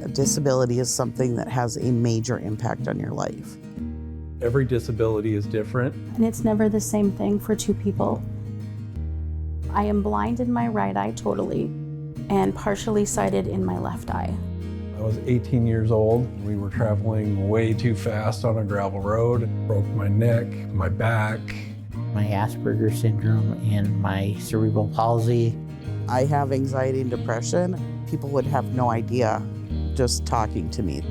A disability is something that has a major impact on your life. Every disability is different. And it's never the same thing for two people. I am blind in my right eye totally and partially sighted in my left eye. I was 18 years old. We were traveling way too fast on a gravel road. Broke my neck, my back. My Asperger's syndrome and my cerebral palsy. I have anxiety and depression. People would have no idea just talking to me.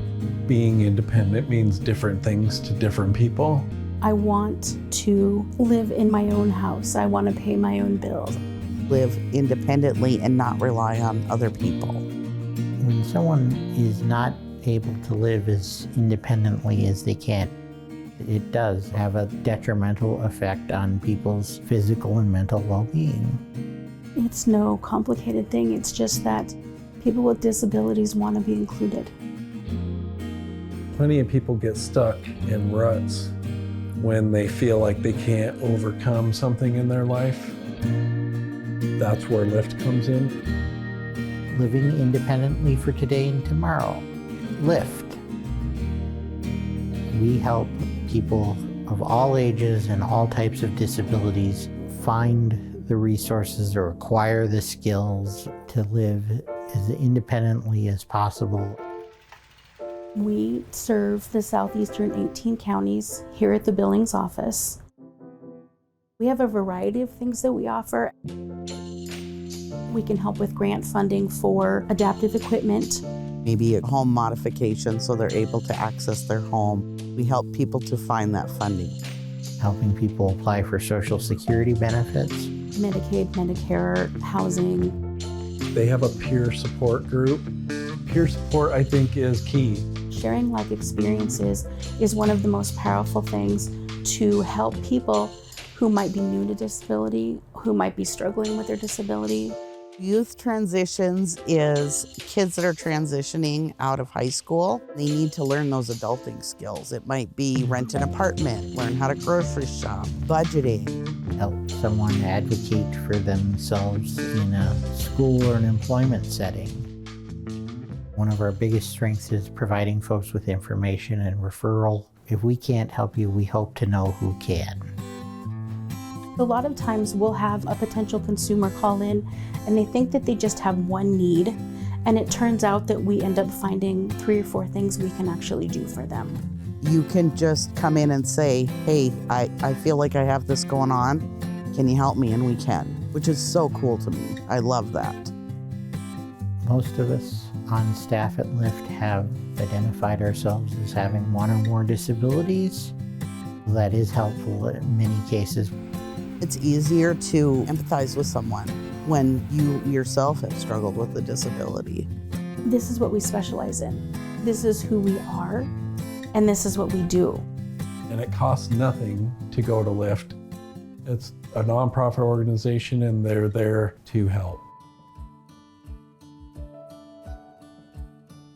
Being independent means different things to different people. I want to live in my own house. I want to pay my own bills. Live independently and not rely on other people. When someone is not able to live as independently as they can, it does have a detrimental effect on people's physical and mental well-being. It's no complicated thing. It's just that people with disabilities want to be included. Plenty of people get stuck in ruts when they feel like they can't overcome something in their life. That's where LIFT comes in. Living independently for today and tomorrow. LIFT. We help people of all ages and all types of disabilities find the resources or acquire the skills to live as independently as possible. We serve the southeastern 18 counties here at the Billings office. We have a variety of things that we offer. We can help with grant funding for adaptive equipment. Maybe a home modification so they're able to access their home. We help people to find that funding. Helping people apply for Social Security benefits. Medicaid, Medicare, housing. They have a peer support group. Peer support, I think, is key. Sharing life experiences is one of the most powerful things to help people who might be new to disability, who might be struggling with their disability. Youth transitions is kids that are transitioning out of high school. They need to learn those adulting skills. It might be rent an apartment, learn how to grocery shop, budgeting. Help someone advocate for themselves in a school or an employment setting. One of our biggest strengths is providing folks with information and referral. If we can't help you, we hope to know who can. A lot of times we'll have a potential consumer call in and they think that they just have one need, and it turns out that we end up finding 3 or 4 things we can actually do for them. You can just come in and say, hey, I feel like I have this going on. Can you help me? And we can, which is so cool to me. I love that. Most of us on staff at LIFT have identified ourselves as having one or more disabilities. That is helpful in many cases. It's easier to empathize with someone when you yourself have struggled with a disability. This is what we specialize in. This is who we are, and this is what we do. And it costs nothing to go to LIFT. It's a nonprofit organization and they're there to help.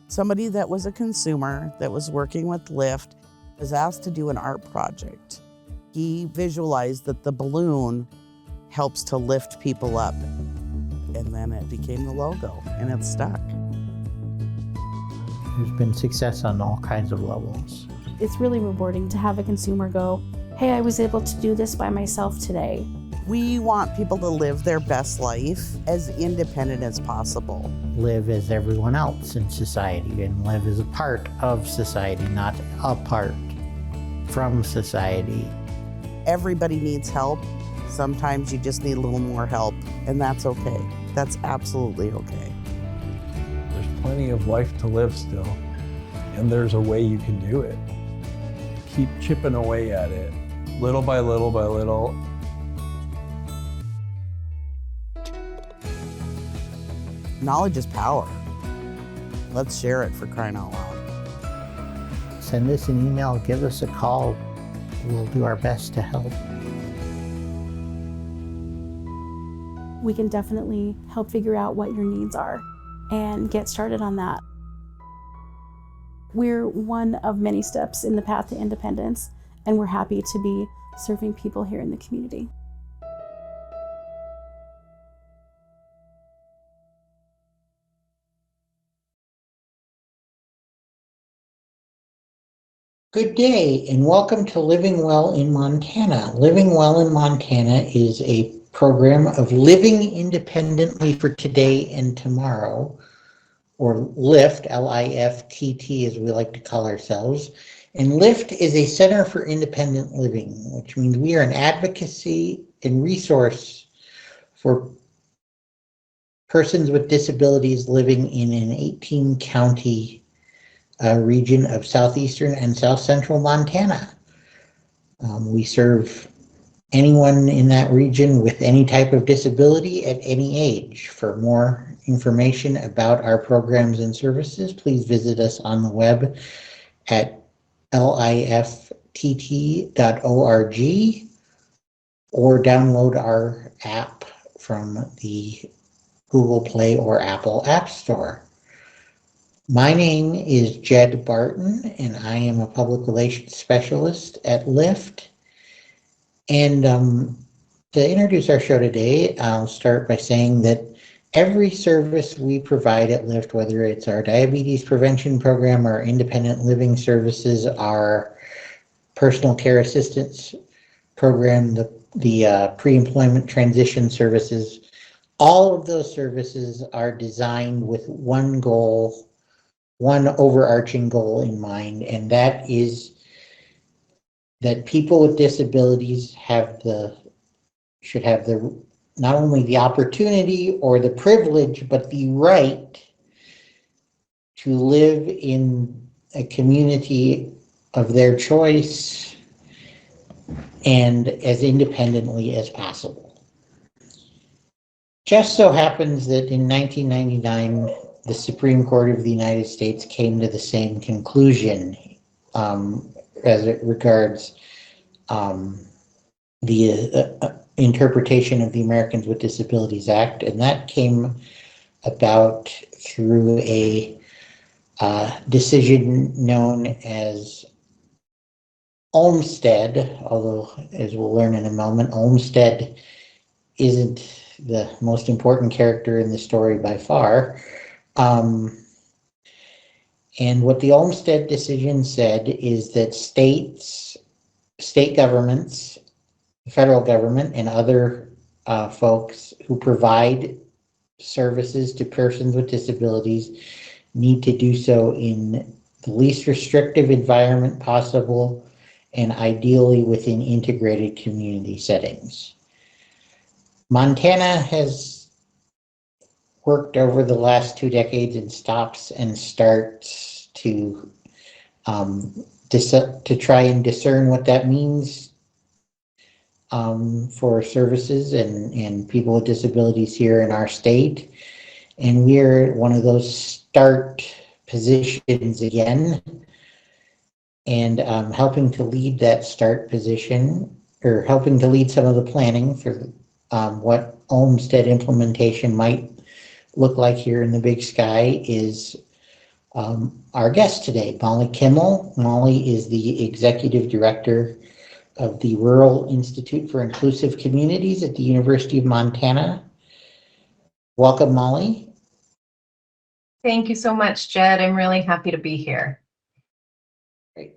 Somebody that was a consumer that was working with LIFT was asked to do an art project. He visualized that the balloon helps to lift people up. And then it became the logo, and it's stuck. There's been success on all kinds of levels. It's really rewarding to have a consumer go, hey, I was able to do this by myself today. We want people to live their best life as independent as possible. Live as everyone else in society and live as a part of society, not apart from society. Everybody needs help. Sometimes you just need a little more help, and that's okay. That's absolutely okay. There's plenty of life to live still, and there's a way you can do it. Keep chipping away at it, little by little by little. Knowledge is power. Let's share it, for crying out loud. Send us an email, give us a call. We'll do our best to help. We can definitely help figure out what your needs are and get started on that. We're one of many steps in the path to independence, and we're happy to be serving people here in the community. Good day and welcome to Living Well in Montana. Living Well in Montana is a program of living independently for today and tomorrow, or LIFT, L-I-F-T-T as we like to call ourselves. And LIFT is a Center for Independent Living, which means we are an advocacy and resource for persons with disabilities living in an 18-county region of southeastern and south central Montana. We serve anyone in that region with any type of disability at any age. For more information about our programs and services, please visit us on the web at lift.org or download our app from the Google Play or Apple App Store. My name is Jed Barton, and I am a public relations specialist at LIFT. And to introduce our show today, I'll start by saying that every service we provide at LIFT, whether it's our diabetes prevention program, our independent living services, our personal care assistance program, the pre-employment transition services, all of those services are designed with one goal, one overarching goal in mind, and that is that people with disabilities should have the not only the opportunity or the privilege, but the right to live in a community of their choice and as independently as possible. Just so happens that in 1999, the Supreme Court of the United States came to the same conclusion as it regards the interpretation of the Americans with Disabilities Act, and that came about through a decision known as Olmstead, although as we'll learn in a moment, Olmstead isn't the most important character in the story by far. And what the Olmstead decision said is that state governments, the federal government, and other folks who provide services to persons with disabilities need to do so in the least restrictive environment possible and ideally within integrated community settings. Montana has worked over the last 2 decades in stops and starts to try and discern what that means for services and people with disabilities here in our state. And we're one of those start positions again, and helping to lead that start position, or helping to lead some of the planning for what Olmstead implementation might look like here in the Big Sky is our guest today, Molly Kimmel. Molly is the Executive Director of the Rural Institute for Inclusive Communities at the University of Montana. Welcome, Molly. Thank you so much, Jed. I'm really happy to be here. Great.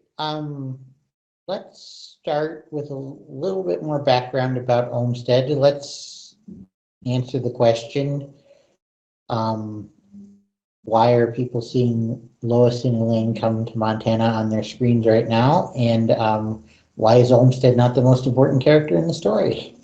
Let's start with a little bit more background about Olmstead. Let's answer the question, why are people seeing Lois and Elaine come to Montana on their screens right now? And why is Olmstead not the most important character in the story?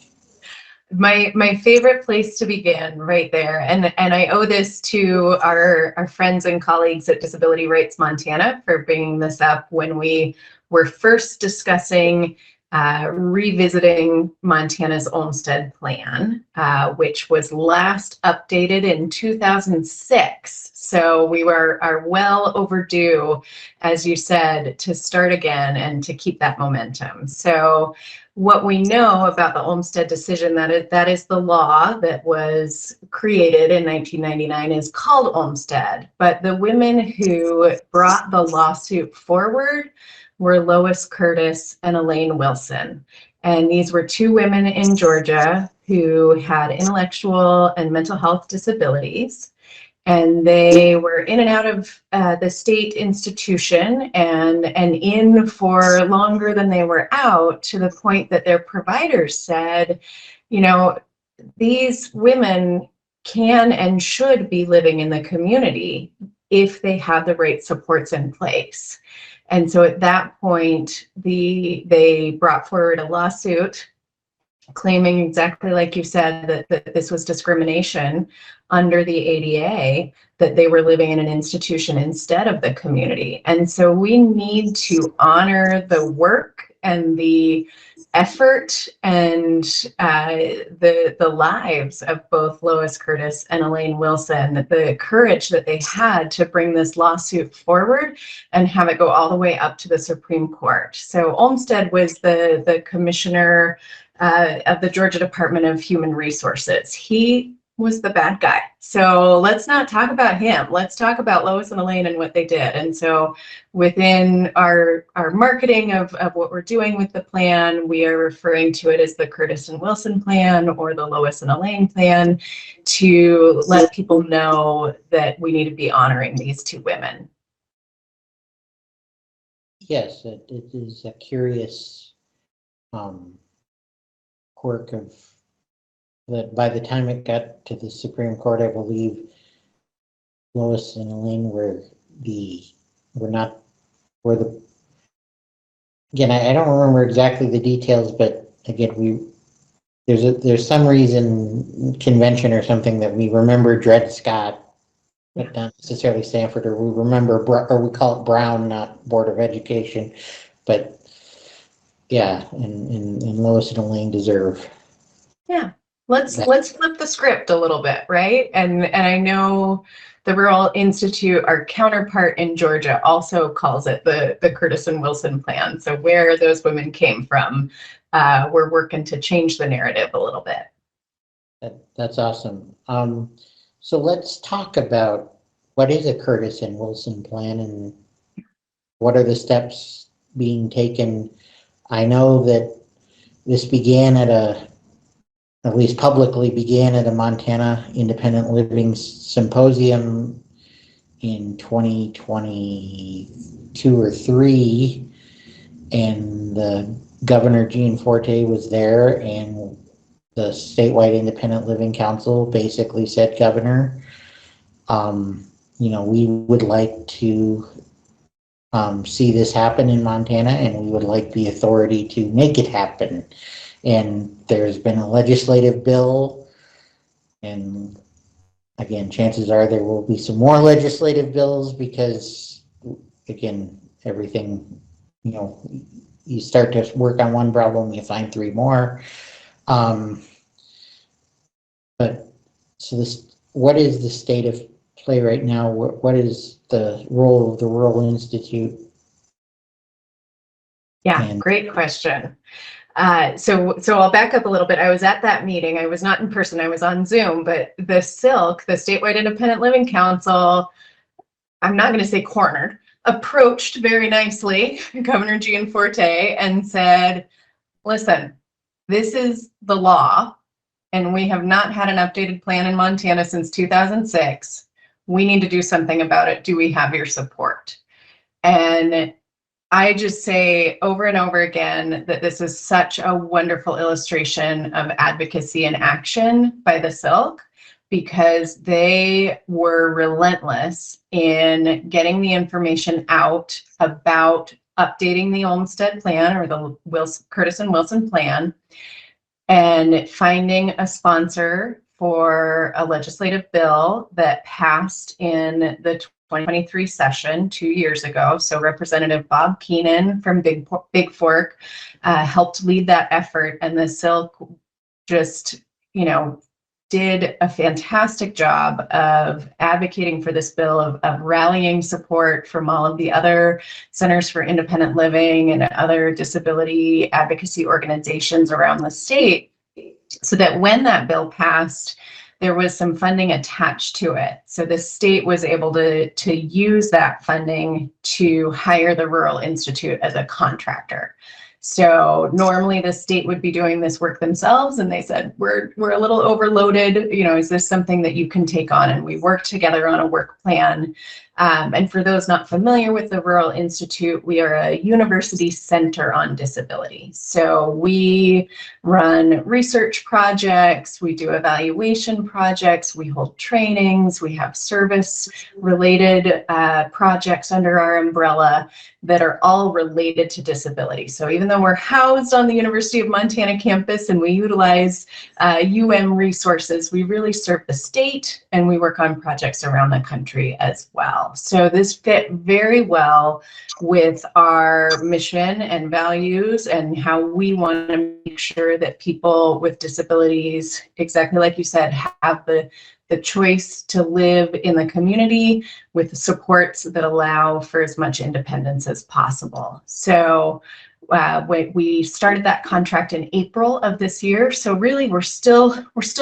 My favorite place to begin right there, and I owe this to our friends and colleagues at Disability Rights Montana for bringing this up when we were first discussing revisiting Montana's Olmstead Plan, which was last updated in 2006. So we are well overdue, as you said, to start again and to keep that momentum. So what we know about the Olmstead decision, that is the law that was created in 1999, is called Olmstead. But the women who brought the lawsuit forward were Lois Curtis and Elaine Wilson. And these were 2 women in Georgia who had intellectual and mental health disabilities. and they were in and out of the state institution and in for longer than they were out, to the point that their providers said, you know, these women can and should be living in the community if they have the right supports in place. And so at that point, they brought forward a lawsuit claiming, exactly like you said, that this was discrimination under the ADA, that they were living in an institution instead of the community. And so we need to honor the work and the effort and the lives of both Lois Curtis and Elaine Wilson, the courage that they had to bring this lawsuit forward and have it go all the way up to the Supreme Court. So Olmstead was the commissioner of the Georgia Department of Human Resources. He was the bad guy. So let's not talk about him. Let's talk about Lois and Elaine and what they did. And so within our marketing of what we're doing with the plan, we are referring to it as the Curtis and Wilson plan or the Lois and Elaine plan, to let people know that we need to be honoring these two women. Yes, it is a curious quirk of that. By the time it got to the Supreme Court, I believe Lois and Elaine again, I don't remember exactly the details, but again, there's some reason, convention or something, that we remember Dred Scott, but not necessarily Sanford, or we remember, or we call it Brown, not Board of Education, but yeah, and Lois and Elaine deserve. Yeah, let's flip the script a little bit, right? And I know the Rural Institute, our counterpart in Georgia, also calls it the Curtis and Wilson plan. So where those women came from, we're working to change the narrative a little bit. That's awesome. So let's talk about what is a Curtis and Wilson plan and what are the steps being taken. I know that this began at least publicly began at a Montana Independent Living Symposium in 2022 or 3, and the Governor Gianforte was there, and the statewide Independent Living Council basically said, Governor, we would like to see this happen in Montana, and we would like the authority to make it happen. And there's been a legislative bill, and again, chances are there will be some more legislative bills because, again, everything, you start to work on one problem, you find 3 more. But so what is the state of play right now? What is the role of the Rural Institute? Yeah, great question. So I'll back up a little bit. I was at that meeting. I was not in person. I was on Zoom, but the SILC, the Statewide Independent Living Council, I'm not going to say cornered, approached very nicely Governor Gianforte and said, listen, this is the law, and we have not had an updated plan in Montana since 2006. We need to do something about it. Do we have your support? And I just say over and over again that this is such a wonderful illustration of advocacy and action by the SILC, because they were relentless in getting the information out about updating the Olmstead plan, or the Curtis and Wilson plan, and finding a sponsor for a legislative bill that passed in the 2023 session 2 years ago. So Representative Bob Keenan from Big Fork helped lead that effort, and the SILC just, did a fantastic job of advocating for this bill, of rallying support from all of the other centers for independent living and other disability advocacy organizations around the state, so that when that bill passed, there was some funding attached to it. So the state was able to use that funding to hire the Rural Institute as a contractor. So normally the state would be doing this work themselves, and they said, we're a little overloaded. You know, is this something that you can take on? And we worked together on a work plan. And for those not familiar with the Rural Institute, we are a university center on disability. So we run research projects, we do evaluation projects, we hold trainings, we have service-related projects under our umbrella that are all related to disability. So even though we're housed on the University of Montana campus and we utilize resources, we really serve the state and we work on projects around the country as well. So this fit very well with our mission and values and how we want to make sure that people with disabilities, exactly like you said, have the choice to live in the community with supports that allow for as much independence as possible. So we started that contract in April of this year. So really we're still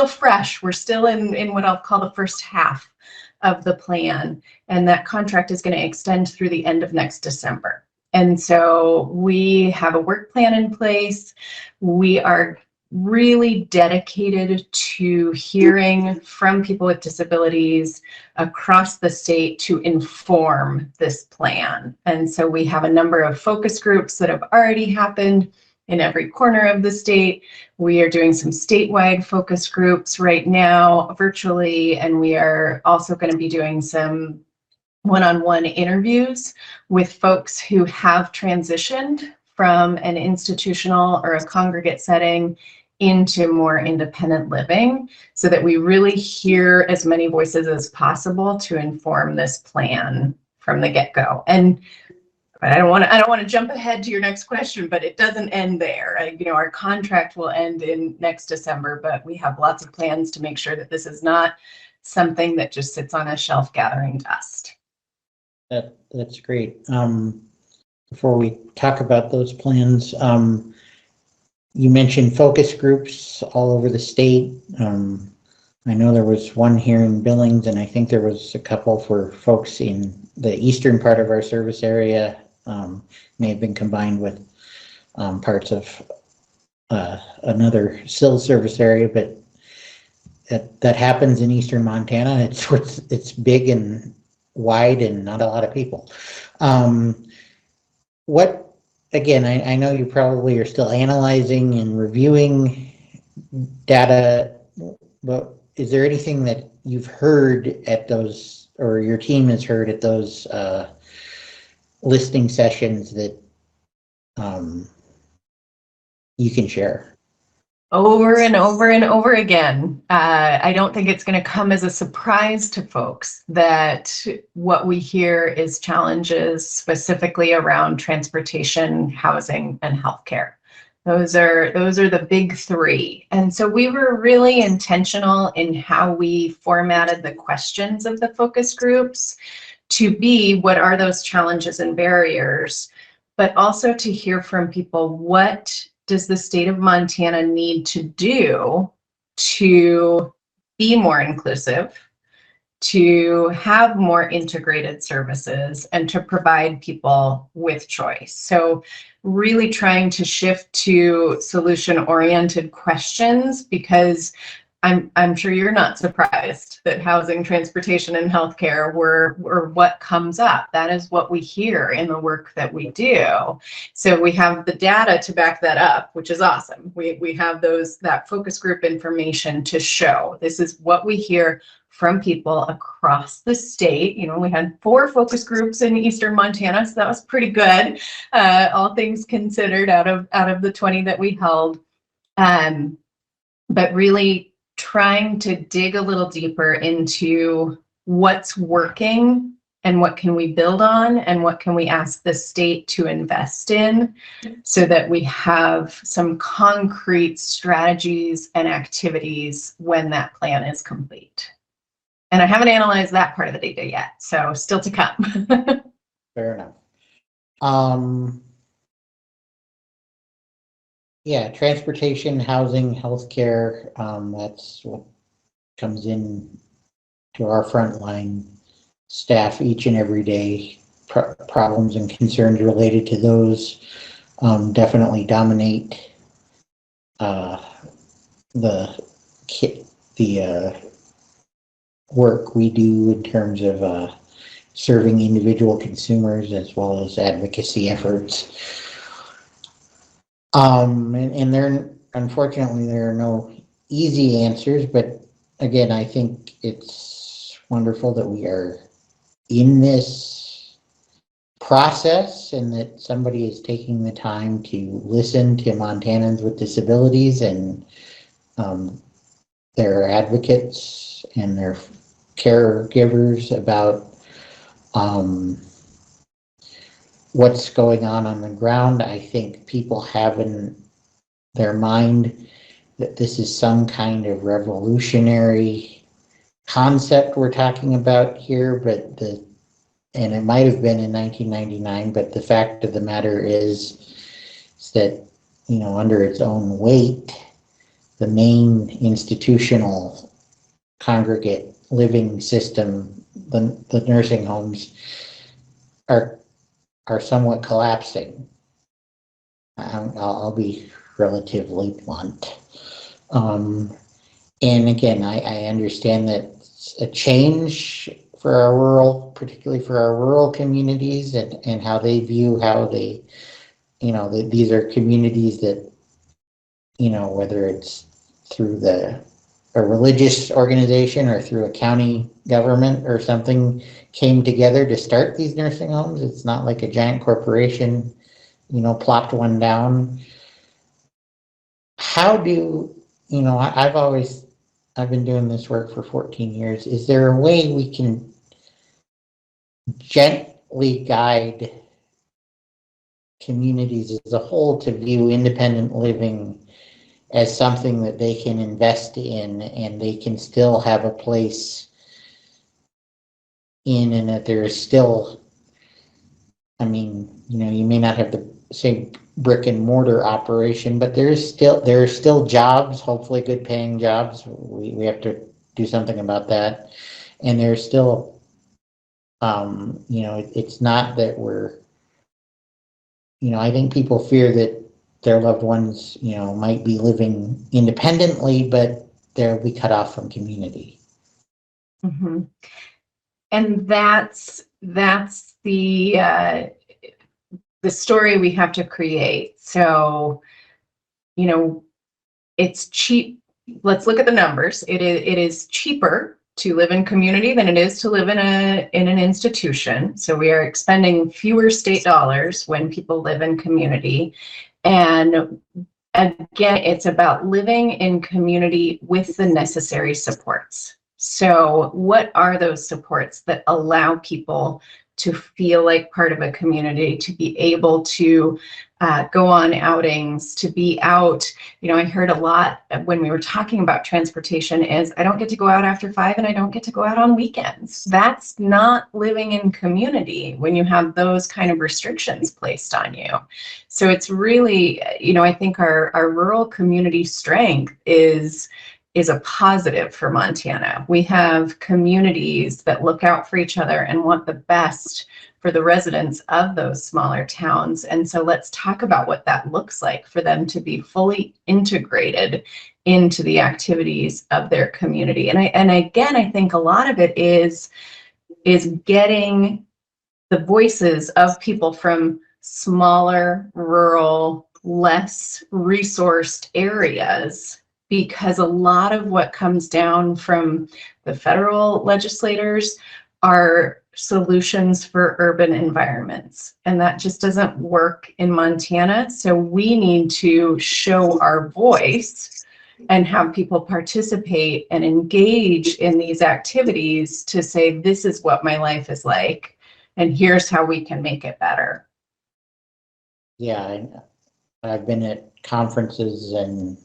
fresh. We're still in what I'll call the first half of the plan. And that contract is going to extend through the end of next December. And so we have a work plan in place. We are really dedicated to hearing from people with disabilities across the state to inform this plan. And so we have a number of focus groups that have already happened in every corner of the state. We are doing some statewide focus groups right now virtually, and we are also going to be doing some one-on-one interviews with folks who have transitioned from an institutional or a congregate setting into more independent living, so that we really hear as many voices as possible to inform this plan from the get-go. And I don't want to jump ahead to your next question, but it doesn't end there. You know, our contract will end in next December, but we have lots of plans to make sure that this is not something that just sits on a shelf gathering dust. That's great. Before we talk about those plans, you mentioned focus groups all over the state. I know there was one here in Billings, and I think there was a couple for folks in the eastern part of our service area. May have been combined with parts of another SIL service area, but that happens in eastern Montana. It's big and wide and not a lot of people. Again, I know you probably are still analyzing and reviewing data, but is there anything that you've heard at those, or your team has heard at those listening sessions that you can share? Over and over and over again. I don't think it's going to come as a surprise to folks that what we hear is challenges specifically around transportation, housing, and healthcare. Those are the big three. And so we were really intentional in how we formatted the questions of the focus groups to be, what are those challenges and barriers, but also to hear from people, what does the state of Montana need to do to be more inclusive, to have more integrated services, and to provide people with choice? So really trying to shift to solution-oriented questions, because I'm sure you're not surprised that housing, transportation, and healthcare were what comes up. That is what we hear in the work that we do. So we have the data to back that up, which is awesome. We have that focus group information to show this is what we hear from people across the state. You know, we had 4 focus groups in eastern Montana, so that was pretty good, all things considered, out of the 20 that we held. But really trying to dig a little deeper into what's working and what can we build on and what can we ask the state to invest in, so that we have some concrete strategies and activities when that plan is complete. And I haven't analyzed that part of the data yet, so still to come. Fair enough. Yeah, transportation, housing, healthcare, that's what comes in to our frontline staff each and every day, problems and concerns related to those. definitely dominate the work we do in terms of serving individual consumers as well as advocacy efforts. And there, unfortunately, there are no easy answers, but again, I think it's wonderful that we are in this process and that somebody is taking the time to listen to Montanans with disabilities and their advocates and their caregivers about what's going on the ground. I think people have in their mind that this is some kind of revolutionary concept we're talking about here, but and it might have been in 1999, but the fact of the matter is that, you know, under its own weight, the main institutional congregate living system, the nursing homes, are somewhat collapsing. I'll be relatively blunt. And again, I understand that it's a change for our rural, particularly for our rural communities, and how they view how they, you know, these are communities that, you know, whether it's through a religious organization or through a county government or something, came together to start these nursing homes. It's not like a giant corporation, you know, plopped one down. How do, you know, I've been doing this work for 14 years. Is there a way we can gently guide communities as a whole to view independent living as something that they can invest in and they can still have a place in, and that there's still, I mean, you know, you may not have the same brick and mortar operation, but there are still jobs, hopefully good paying jobs. We have to do something about that. And there's still, you know, it's not that we're, you know, I think people fear that their loved ones, you know, might be living independently, but they'll be cut off from community. Mm-hmm. And that's the story we have to create. So, you know, it's cheap. Let's look at the numbers. It is cheaper to live in community than it is to live in an institution. So we are expending fewer state dollars when people live in community. And again, it's about living in community with the necessary supports. So what are those supports that allow people to feel like part of a community, to be able to go on outings, to be out? You know, I heard a lot when we were talking about transportation is, I don't get to go out after 5 and I don't get to go out on weekends. That's not living in community when you have those kind of restrictions placed on you. So it's really, you know, I think our rural community strength is a positive for Montana. We have communities that look out for each other and want the best for the residents of those smaller towns. And so let's talk about what that looks like for them to be fully integrated into the activities of their community. And again, I think a lot of it is getting the voices of people from smaller, rural, less resourced areas, because a lot of what comes down from the federal legislators are solutions for urban environments. And that just doesn't work in Montana. So we need to show our voice and have people participate and engage in these activities to say, this is what my life is like, and here's how we can make it better. Yeah, I've been at conferences and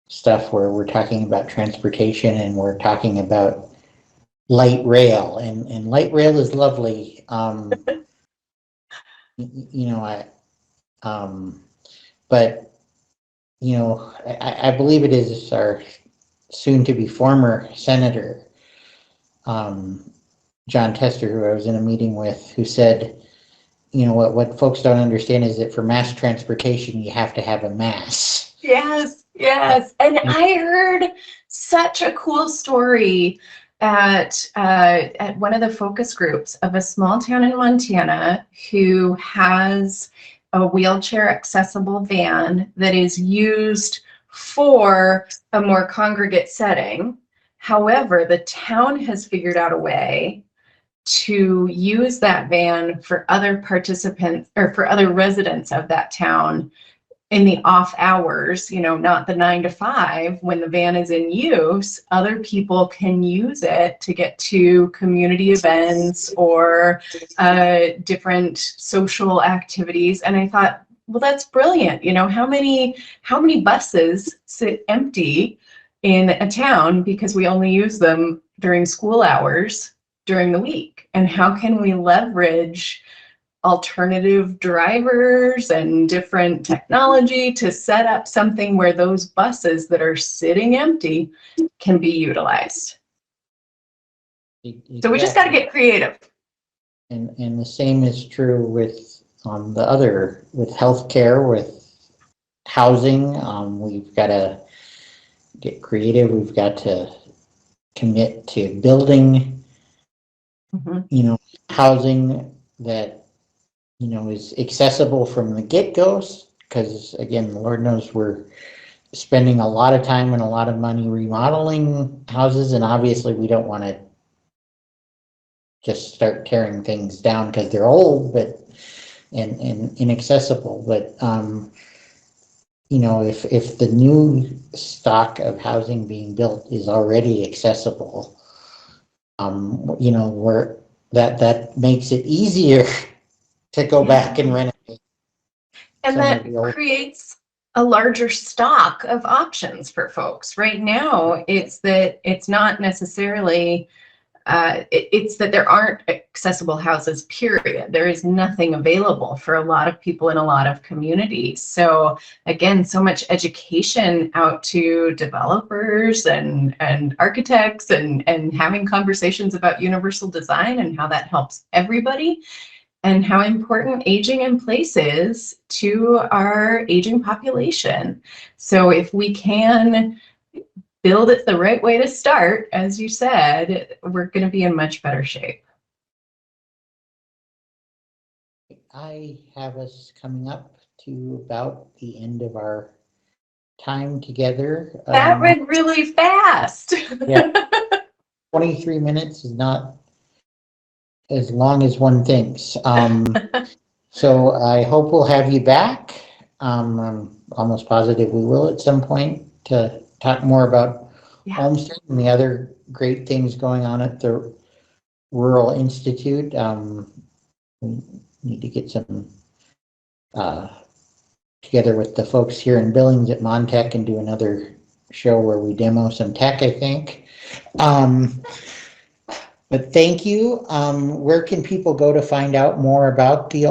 stuff where we're talking about transportation and we're talking about light rail, and light rail is lovely. You know, but you know, I believe it is our soon to be former senator, John Tester, who I was in a meeting with, who said, you know, what folks don't understand is that for mass transportation, you have to have a mass. Yes, yes. And I heard such a cool story at one of the focus groups of a small town in Montana who has a wheelchair accessible van that is used for a more congregate setting. However, the town has figured out a way to use that van for other participants or for other residents of that town in the off hours, you know, not the 9 to 5, when the van is in use, other people can use it to get to community events or different social activities. And I thought, well, that's brilliant. You know, how many buses sit empty in a town because we only use them during school hours during the week? And how can we leverage alternative drivers and different technology to set up something where those buses that are sitting empty can be utilized? So we just got to get creative. And the same is true with with healthcare, with housing. We've got to get creative. We've got to commit to building, you know, housing that, you know, is accessible from the get-goes, because again, Lord knows we're spending a lot of time and a lot of money remodeling houses, and obviously we don't want to just start tearing things down because they're old and inaccessible. But you know, if the new stock of housing being built is already accessible, you know, that makes it easier to go back and renovate. And that creates a larger stock of options for folks. Right now, it's that it's not necessarily, it's that there aren't accessible houses, period. There is nothing available for a lot of people in a lot of communities. So again, so much education out to developers and architects and having conversations about universal design and how that helps everybody, and how important aging in place is to our aging population. So if we can build it the right way to start, as you said, we're going to be in much better shape. I have us coming up to about the end of our time together. That went really fast. Yeah. 23 minutes is not as long as one thinks. So I hope we'll have you back. I'm almost positive we will at some point to talk more about Olmsted and the other great things going on at the Rural Institute. We need to get some together with the folks here in Billings at Montech and do another show where we demo some tech, I think. But thank you. Where can people go to find out more about the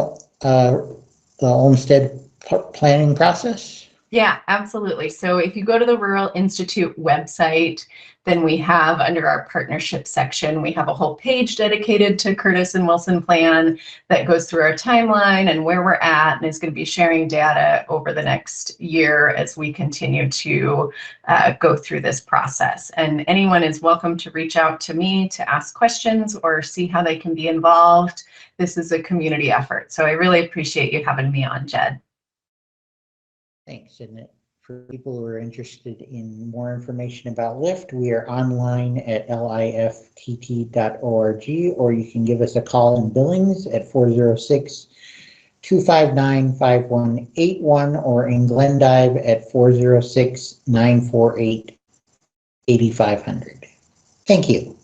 Olmsted planning process? Yeah, absolutely. So if you go to the Rural Institute website, then we have under our partnership section, we have a whole page dedicated to Curtis and Wilson Plan that goes through our timeline and where we're at, and is going to be sharing data over the next year as we continue to go through this process. And anyone is welcome to reach out to me to ask questions or see how they can be involved. This is a community effort. So I really appreciate you having me on, Jed. Thanks. And for people who are interested in more information about LIFT, we are online at liftt.org, or you can give us a call in Billings at 406-259-5181, or in Glendive at 406-948-8500. Thank you.